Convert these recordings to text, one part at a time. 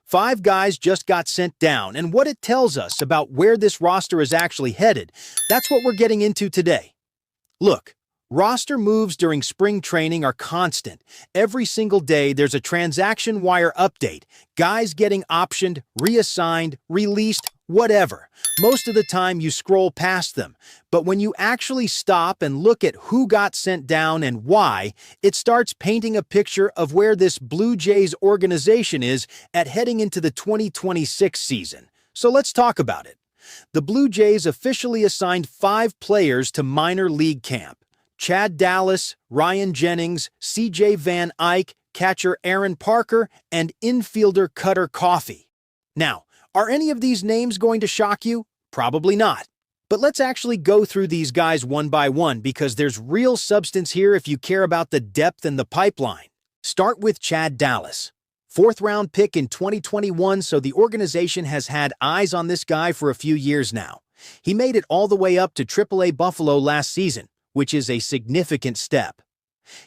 5 guys just got sent down, and what it tells us about where this roster is actually headed, that's what we're getting into today. Look, roster moves during spring training are constant. Every single day there's a transaction wire update, guys getting optioned, reassigned, released, whatever. Most of the time you scroll past them, but when you actually stop and look at who got sent down and why, it starts painting a picture of where this Blue Jays organization is at heading into the 2026 season. So let's talk about it. The Blue Jays officially assigned 5 players to minor league camp. Chad Dallas, Ryan Jennings, C.J. Van Eyck, catcher Aaron Parker, and infielder Cutter Coffey. Now, are any of these names going to shock you? Probably not. But let's actually go through these guys one by one because there's real substance here if you care about the depth and the pipeline. Start with Chad Dallas. 4th-round pick in 2021, so the organization has had eyes on this guy for a few years now. He made it all the way up to AAA Buffalo last season, which is a significant step.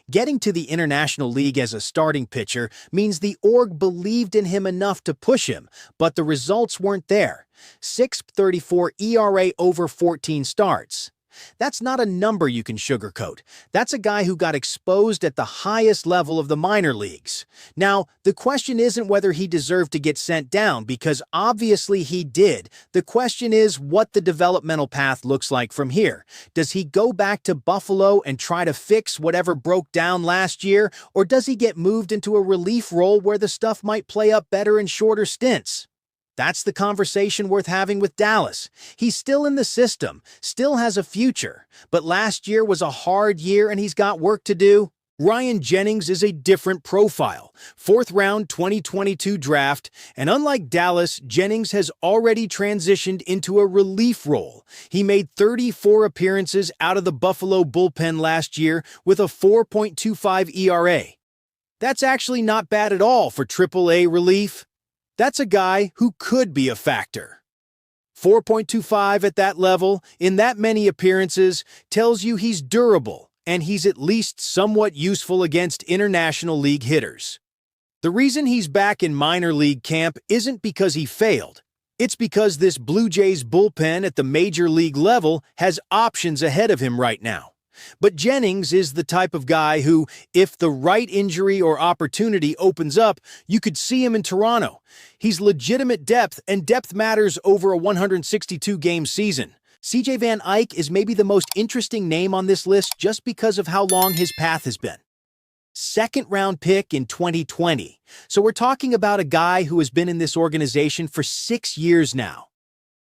Getting to the International League as a starting pitcher means the org believed in him enough to push him, but the results weren't there. 6.34 ERA over 14 starts. That's not a number you can sugarcoat. That's a guy who got exposed at the highest level of the minor leagues. Now, the question isn't whether he deserved to get sent down, because obviously he did. The question is what the developmental path looks like from here. Does he go back to Buffalo and try to fix whatever broke down last year, or does he get moved into a relief role where the stuff might play up better in shorter stints? That's the conversation worth having with Dallas. He's still in the system, still has a future, but last year was a hard year and he's got work to do. Ryan Jennings is a different profile. 4th-round 2022 draft, and unlike Dallas, Jennings has already transitioned into a relief role. He made 34 appearances out of the Buffalo bullpen last year with a 4.25 ERA. That's actually not bad at all for AAA relief. That's a guy who could be a factor. 4.25 at that level, in that many appearances, tells you he's durable, and he's at least somewhat useful against International League hitters. The reason he's back in minor league camp isn't because he failed. It's because this Blue Jays bullpen at the major league level has options ahead of him right now. But Jennings is the type of guy who, if the right injury or opportunity opens up, you could see him in Toronto. He's legitimate depth, and depth matters over a 162-game season. C.J. Van Eyck is maybe the most interesting name on this list just because of how long his path has been. 2nd-round pick in 2020. So we're talking about a guy who has been in this organization for 6 years now.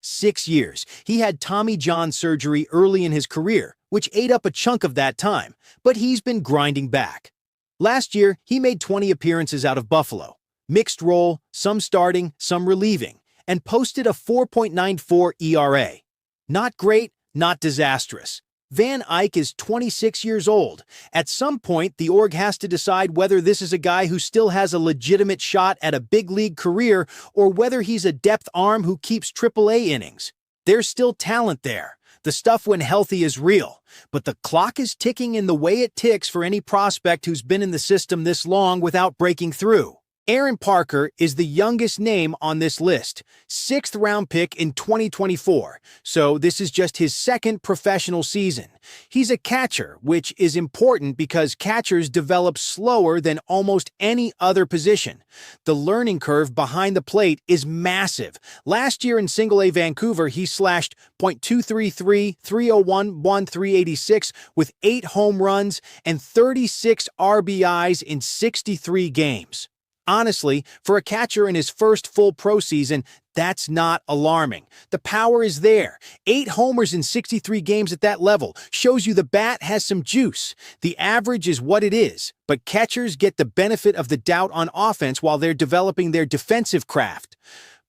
6 years. He had Tommy John surgery early in his career, which ate up a chunk of that time, but he's been grinding back. Last year, he made 20 appearances out of Buffalo, mixed role, some starting, some relieving, and posted a 4.94 ERA. Not great, not disastrous. Van Eyck is 26 years old. At some point, the org has to decide whether this is a guy who still has a legitimate shot at a big league career or whether he's a depth arm who keeps AAA innings. There's still talent there. The stuff when healthy is real, but the clock is ticking in the way it ticks for any prospect who's been in the system this long without breaking through. Aaron Parker is the youngest name on this list, 6th-round pick in 2024, so this is just his 2nd professional season. He's a catcher, which is important because catchers develop slower than almost any other position. The learning curve behind the plate is massive. Last year in Single-A Vancouver, he slashed .233, 301, 386 with 8 home runs and 36 RBIs in 63 games. Honestly, for a catcher in his first full pro season, that's not alarming. The power is there. 8 homers in 63 games at that level shows you the bat has some juice. The average is what it is, but catchers get the benefit of the doubt on offense while they're developing their defensive craft.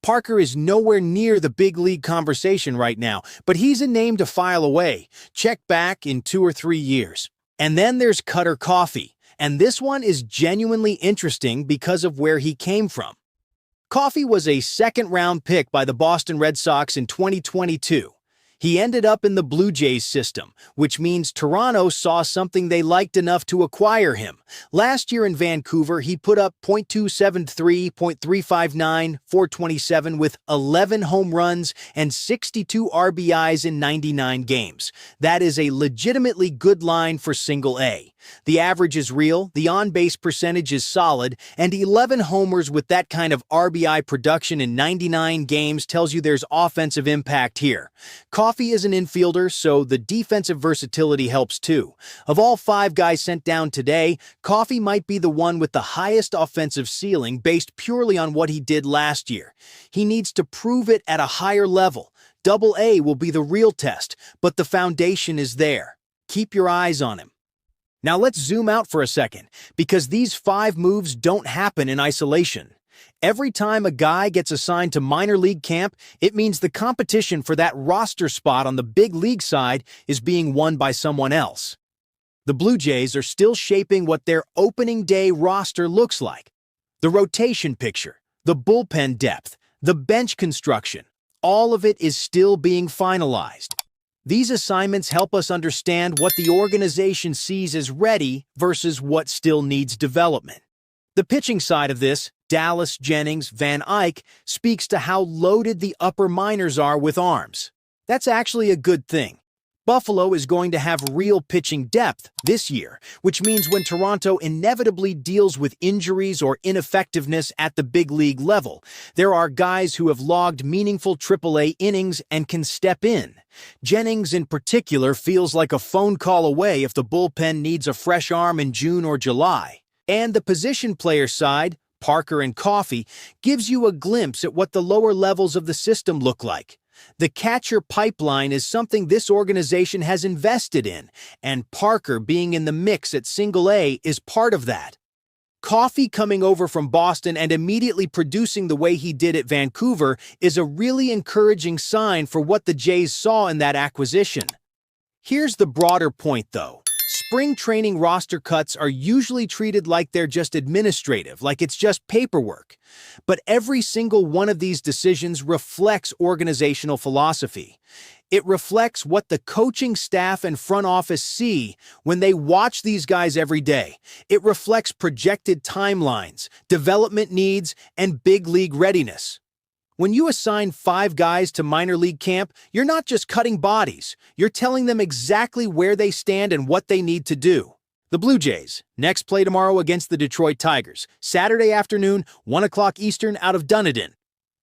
Parker is nowhere near the big league conversation right now, but he's a name to file away. Check back in 2 or 3 years. And then there's Cutter Coffey. And this one is genuinely interesting because of where he came from. Coffey was a 2nd-round pick by the Boston Red Sox in 2022. He ended up in the Blue Jays system, which means Toronto saw something they liked enough to acquire him. Last year in Vancouver, he put up .273, .359, .427 with 11 home runs and 62 RBIs in 99 games. That is a legitimately good line for single A. The average is real, the on-base percentage is solid, and 11 homers with that kind of RBI production in 99 games tells you there's offensive impact here. Coffey is an infielder, so the defensive versatility helps too. Of all 5 guys sent down today, Coffey might be the one with the highest offensive ceiling based purely on what he did last year. He needs to prove it at a higher level. Double A will be the real test, but the foundation is there. Keep your eyes on him. Now let's zoom out for a second, because these 5 moves don't happen in isolation. Every time a guy gets assigned to minor league camp, it means the competition for that roster spot on the big league side is being won by someone else. The Blue Jays are still shaping what their opening day roster looks like. The rotation picture, the bullpen depth, the bench construction, all of it is still being finalized. These assignments help us understand what the organization sees as ready versus what still needs development. The pitching side of this, Dallas, Jennings, Van Eyck, speaks to how loaded the upper minors are with arms. That's actually a good thing. Buffalo is going to have real pitching depth this year, which means when Toronto inevitably deals with injuries or ineffectiveness at the big league level, there are guys who have logged meaningful AAA innings and can step in. Jennings in particular feels like a phone call away if the bullpen needs a fresh arm in June or July. And the position player side, Parker and Coffey, gives you a glimpse at what the lower levels of the system look like. The catcher pipeline is something this organization has invested in, and Parker being in the mix at single A is part of that. Coffey coming over from Boston and immediately producing the way he did at Vancouver is a really encouraging sign for what the Jays saw in that acquisition. Here's the broader point, though. Spring training roster cuts are usually treated like they're just administrative, like it's just paperwork. But every single one of these decisions reflects organizational philosophy. It reflects what the coaching staff and front office see when they watch these guys every day. It reflects projected timelines, development needs, and big league readiness. When you assign 5 guys to minor league camp, you're not just cutting bodies. You're telling them exactly where they stand and what they need to do. The Blue Jays next play tomorrow against the Detroit Tigers, Saturday afternoon, 1 o'clock Eastern out of Dunedin.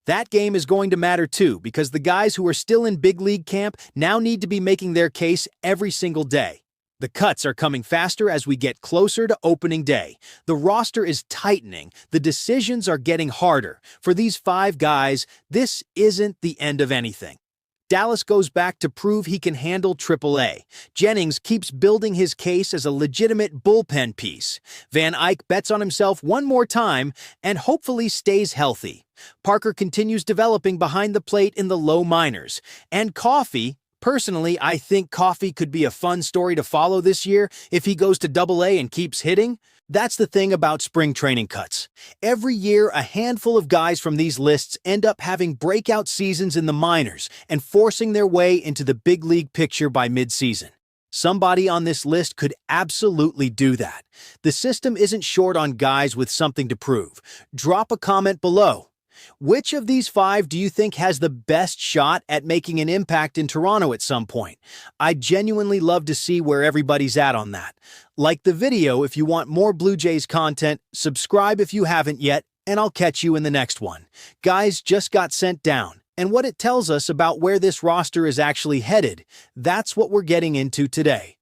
That game is going to matter too, because the guys who are still in big league camp now need to be making their case every single day. The cuts are coming faster as we get closer to opening day. The roster is tightening. The decisions are getting harder. For these 5 guys, this isn't the end of anything. Dallas goes back to prove he can handle AAA. Jennings keeps building his case as a legitimate bullpen piece. Van Eyck bets on himself one more time and hopefully stays healthy. Parker continues developing behind the plate in the low minors. And Coffey, personally, I think Coffey could be a fun story to follow this year if he goes to Double-A and keeps hitting. That's the thing about spring training cuts. Every year, a handful of guys from these lists end up having breakout seasons in the minors and forcing their way into the big league picture by mid-season. Somebody on this list could absolutely do that. The system isn't short on guys with something to prove. Drop a comment below. Which of these 5 do you think has the best shot at making an impact in Toronto at some point? I'd genuinely love to see where everybody's at on that. Like the video if you want more Blue Jays content, subscribe if you haven't yet, and I'll catch you in the next one. Guys just got sent down, and what it tells us about where this roster is actually headed, that's what we're getting into today.